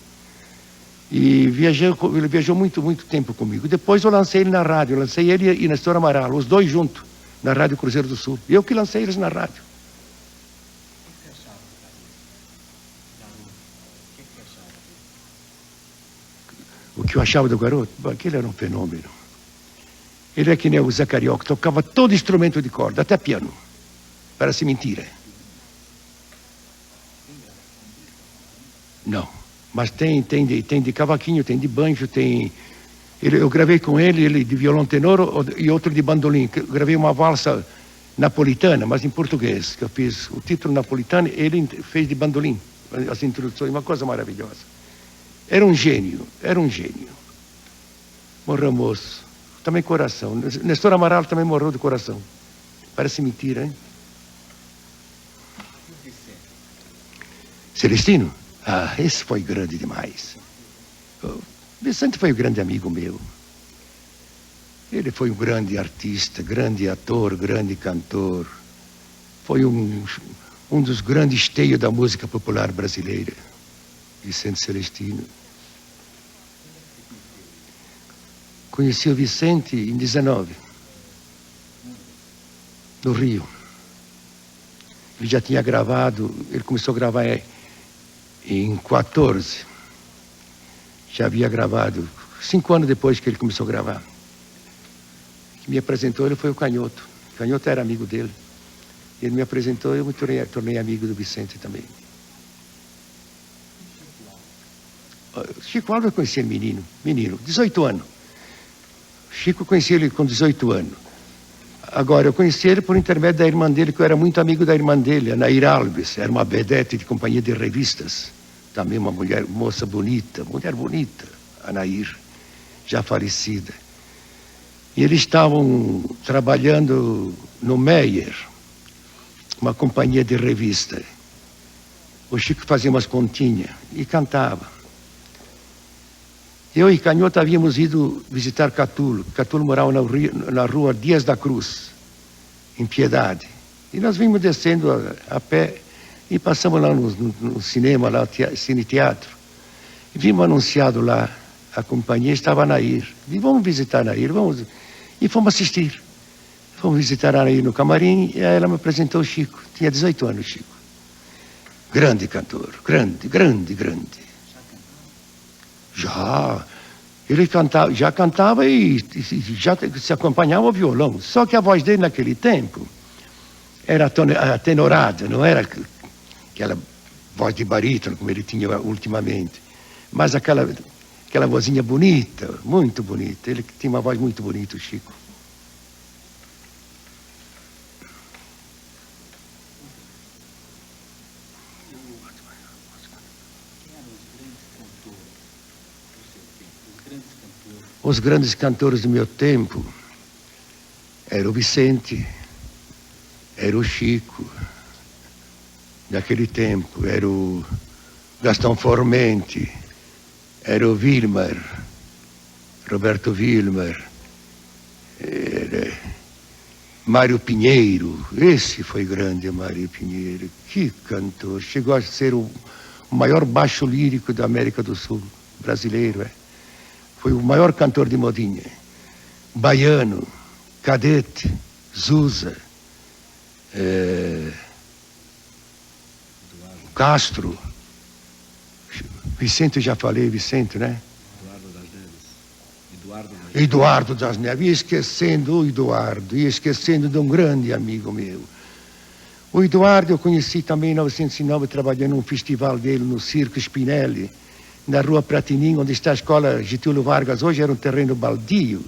[SPEAKER 1] E ele viajou muito, muito tempo comigo. Depois eu lancei ele na rádio. Eu lancei ele e Nestor Amaral, os dois juntos, na Rádio Cruzeiro do Sul. Eu que lancei eles na rádio. O que eu achava do garoto? Aquele era um fenômeno. Ele é que nem o Zé Carioca, tocava todo instrumento de corda, até piano. Parece mentira. Não, mas tem de cavaquinho, tem de banjo, eu gravei com ele de violão tenor e outro de bandolim. Eu gravei uma valsa napolitana, mas em português, que eu fiz o título napolitano, ele fez de bandolim, as introduções, uma coisa maravilhosa. Era um gênio. Morreu moço. Também coração. Nestor Amaral também morreu de coração. Parece mentira, hein? Celestino? Ah, esse foi grande demais. O Vicente foi um grande amigo meu. Ele foi um grande artista, grande ator, grande cantor. Foi um dos grandes esteios da música popular brasileira. Vicente Celestino. Conheci o Vicente em 19, no Rio. Ele já tinha gravado, ele começou a gravar em 14. Já havia gravado 5 anos depois que ele começou a gravar. Que me apresentou ele foi o Canhoto. O Canhoto era amigo dele. Ele me apresentou e eu me tornei amigo do Vicente também. Chico Alves eu conheci ele menino, 18 anos. Chico conheci ele com 18 anos. Agora, eu conheci ele por intermédio da irmã dele, que eu era muito amigo da irmã dele, a Nair Alves. Era uma vedete de companhia de revistas. Também uma moça bonita, a Nair, já falecida. E eles estavam trabalhando no Meyer, uma companhia de revista. O Chico fazia umas continhas e cantava. Eu e Canhoto havíamos ido visitar Catulo. Catulo morava na rua Dias da Cruz, em Piedade. E nós vimos descendo a pé e passamos lá no cinema, lá Cine Teatro. E vimos anunciado lá, a companhia estava a Nair. E vamos visitar a Nair, E fomos assistir. Fomos visitar a Nair no camarim e aí ela me apresentou o Chico. Tinha 18 anos, Chico. Grande cantor, grande. Já cantava e já se acompanhava o violão. Só que a voz dele naquele tempo era atenorada, não era aquela voz de barítono como ele tinha ultimamente, mas aquela vozinha bonita, muito bonita. Ele tinha uma voz muito bonita, o Chico. Os grandes cantores do meu tempo era o Vicente, era o Chico, daquele tempo. Era o Gastão Formenti, era o Wilmer, Roberto Wilmer, era Mário Pinheiro. Esse foi grande, Mário Pinheiro. Que cantor! Chegou a ser o maior baixo lírico da América do Sul, brasileiro. Foi o maior cantor de modinha. Baiano, Cadete, Zusa, Castro, Vicente, já falei, Vicente, né? Eduardo das Neves. E esquecendo o Eduardo, e esquecendo de um grande amigo meu. O Eduardo eu conheci também em 1909, trabalhando num festival dele no Circo Spinelli, na Rua Pratinim, onde está a escola Getúlio Vargas. Hoje era um terreno baldio.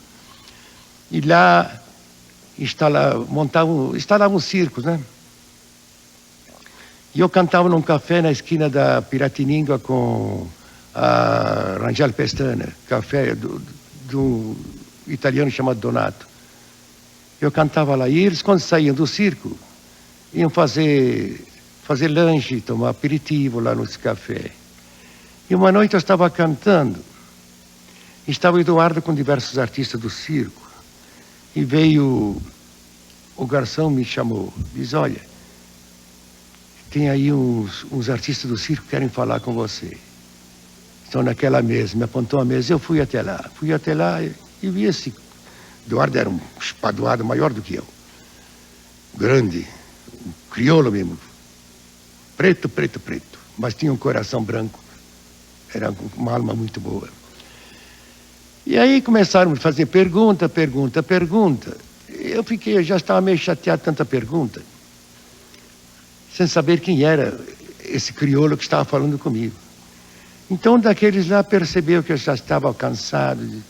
[SPEAKER 1] E lá instalavam circos, né? E eu cantava num café na esquina da Piratininga com a Rangel Pestana, café do italiano chamado Donato. Eu cantava lá, e eles, quando saíam do circo, iam fazer lanche, tomar aperitivo lá nesse café. E uma noite eu estava cantando, e estava o Eduardo com diversos artistas do circo, e veio o garçom, me chamou, diz: olha, tem aí uns artistas do circo que querem falar com você. Estão naquela mesa, me apontou a mesa. Eu fui até lá e vi esse Eduardo. Era um espadoado maior do que eu, grande, um crioulo mesmo, preto, mas tinha um coração branco, era uma alma muito boa. E aí começaram a fazer pergunta. Eu já estava meio chateado de tanta pergunta, sem saber quem era esse crioulo que estava falando comigo. Então, daqueles lá, percebeu que eu já estava cansado.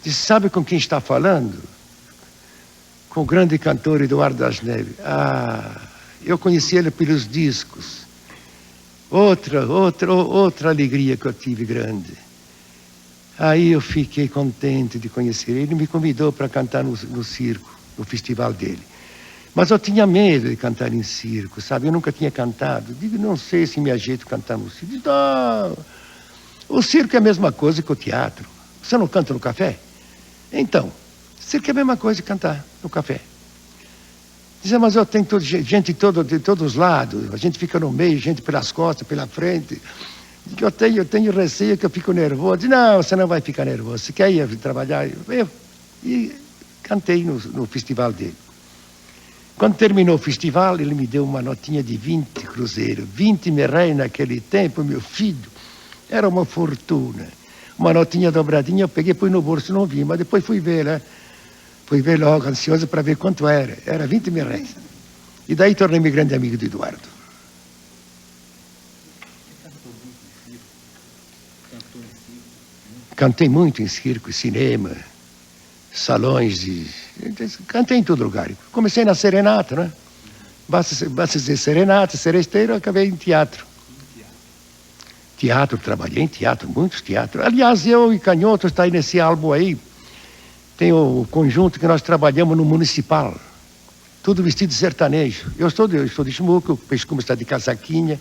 [SPEAKER 1] Disse: sabe com quem está falando? Com o grande cantor Eduardo das Neves. Eu conheci ele pelos discos. Outra alegria que eu tive grande. Aí eu fiquei contente de conhecer ele. Ele me convidou para cantar no circo, no festival dele. Mas eu tinha medo de cantar em circo, sabe? Eu nunca tinha cantado. Digo: não sei se me ajeito a cantar no circo. Digo: não, o circo é a mesma coisa que o teatro. Você não canta no café? Então, circo é a mesma coisa que cantar no café. Dizia: mas eu tenho gente de todos os lados. A gente fica no meio, gente pelas costas, pela frente. Digo: eu tenho receio que eu fico nervoso. Digo: não, você não vai ficar nervoso. Você quer ir trabalhar? E cantei no festival dele. Quando terminou o festival, ele me deu uma notinha de 20 cruzeiros. 20 merréis naquele tempo, meu filho, era uma fortuna. Uma notinha dobradinha, eu peguei, pus no bolso, não vi, mas depois fui ver, né? Fui ver logo, ansioso para ver quanto era. Era 20 merréis. E daí tornei-me grande amigo do Eduardo. Cantei muito em circo, cinema, salões cantei em todo lugar. Comecei na serenata, né? Basta dizer serenata, seresteiro, acabei em teatro. Trabalhei em teatro, muitos teatros. Aliás, eu e Canhoto está aí nesse álbum aí. Tem o conjunto que nós trabalhamos no Municipal. Tudo vestido de sertanejo. Eu estou de smoke, o Pescuma está de casaquinha,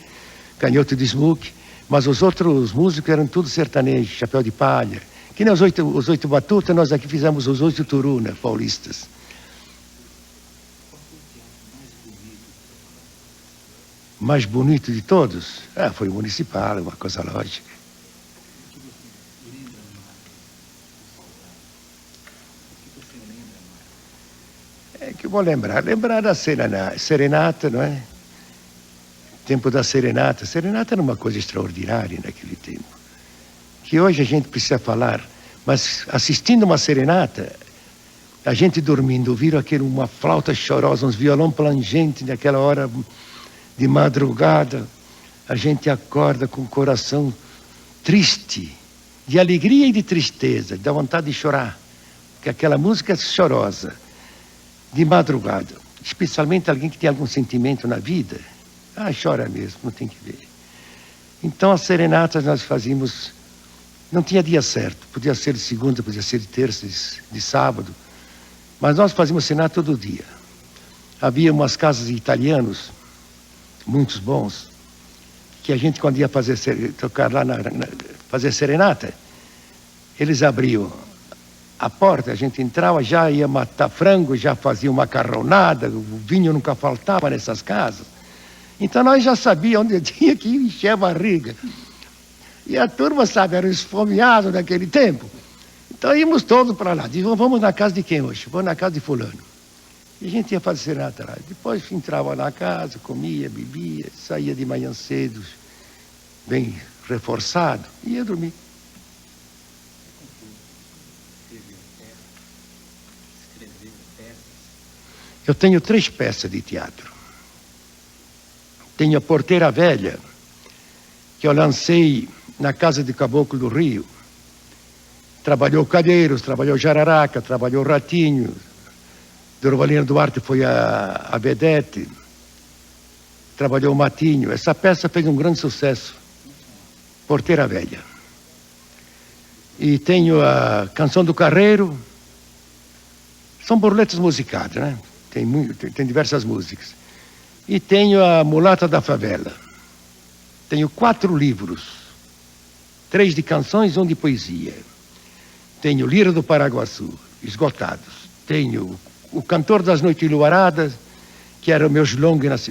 [SPEAKER 1] Canhoto de smoke, mas os outros músicos eram tudo sertanejo, chapéu de palha. Que nem os oito batutas, nós aqui fizemos os 8 turuna, paulistas. Mais bonito de todos? Foi o Municipal, uma coisa lógica. Que eu vou lembrar da serenata, não é? Tempo da serenata. Serenata era uma coisa extraordinária naquele tempo. Que hoje a gente precisa falar, mas assistindo uma serenata, a gente dormindo, ouviram uma flauta chorosa, uns violão plangente naquela hora de madrugada, a gente acorda com o coração triste, de alegria e de tristeza, dá vontade de chorar, porque aquela música é chorosa, de madrugada, especialmente alguém que tem algum sentimento na vida, chora mesmo, não tem que ver. Então as serenatas nós fazíamos, não tinha dia certo, podia ser de segunda, podia ser de terça, de sábado, mas nós fazíamos serenata todo dia. Havia umas casas de italianos muitos bons, que a gente, quando ia tocar lá, fazer serenata, eles abriam a porta, a gente entrava, já ia matar frango, já fazia uma macarronada, o vinho nunca faltava nessas casas. Então nós já sabíamos onde tinha que encher a barriga. E a turma, sabe, era esfomeado naquele tempo. Então íamos todos para lá. Diziam, vamos na casa de quem hoje? Vamos na casa de fulano. E a gente ia fazer serenata lá. Depois entrava na casa, comia, bebia, saía de manhã cedo, bem reforçado, e ia dormir. Eu tenho 3 peças de teatro. Tenho a Porteira Velha, que eu lancei na Casa de Caboclo do Rio. Trabalhou Cadeiros, trabalhou Jararaca, trabalhou Ratinho. Dorvalina Duarte foi a vedete. Trabalhou o Matinho. Essa peça fez um grande sucesso. Porteira Velha. E tenho a Canção do Carreiro. São burletas musicadas, né? Tem diversas músicas. E tenho a Mulata da Favela. Tenho 4 livros. 3 de canções, 1 de poesia. Tenho Lira do Paraguaçu, esgotados. Tenho O Cantor das Noites Enluaradas, que eram meus longs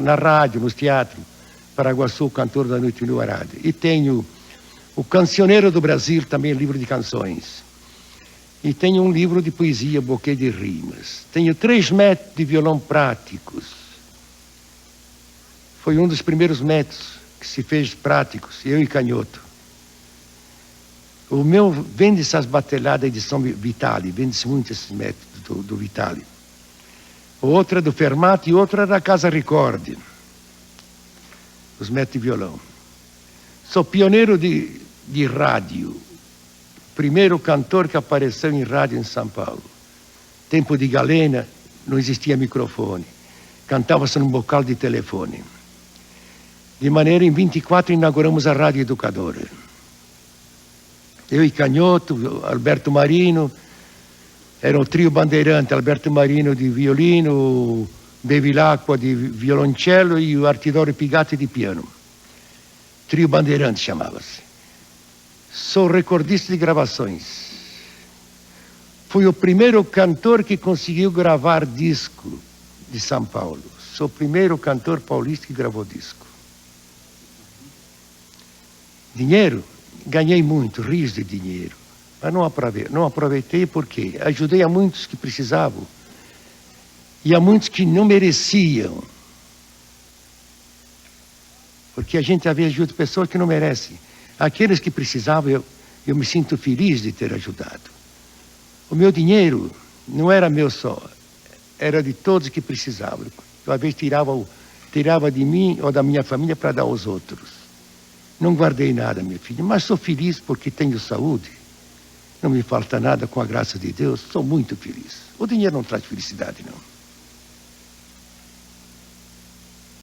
[SPEAKER 1] na rádio, nos teatros. Paraguaçu, O Cantor da Noite Enluarada. E tenho O Cancioneiro do Brasil, também livro de canções. E tenho um livro de poesia, Buquê de Rimas. Tenho 3 métodos de violão práticos. Foi um dos primeiros métodos que se fez práticos, eu e Canhoto. O meu vende essas batelhadas, edição Vitale, vende-se muito esses métodos do Vitale. Outra é do Fermato e outra é da Casa Ricordi. Os métodos de violão. Sou pioneiro de rádio. Primeiro cantor que apareceu em rádio em São Paulo. Tempo de Galena, não existia microfone. Cantava-se num bocal de telefone. De maneira, em 24, inauguramos a Rádio Educadora. Eu e Canhoto, Alberto Marino, era o trio bandeirante, Alberto Marino de violino, Bevilacqua de violoncello e o Artidoro Pigatti de piano. Trio bandeirante chamava-se. Sou recordista de gravações. Fui o primeiro cantor que conseguiu gravar disco de São Paulo. Sou o primeiro cantor paulista que gravou disco. Dinheiro? Ganhei muito, rios de dinheiro. Mas não aproveitei porque ajudei a muitos que precisavam. E a muitos que não mereciam. Porque a gente às vezes ajuda pessoas que não merecem. Aqueles que precisavam, eu me sinto feliz de ter ajudado. O meu dinheiro não era meu só, era de todos que precisavam. Eu às vezes tirava de mim ou da minha família para dar aos outros. Não guardei nada, meu filho, mas sou feliz porque tenho saúde. Não me falta nada com a graça de Deus, sou muito feliz. O dinheiro não traz felicidade, não.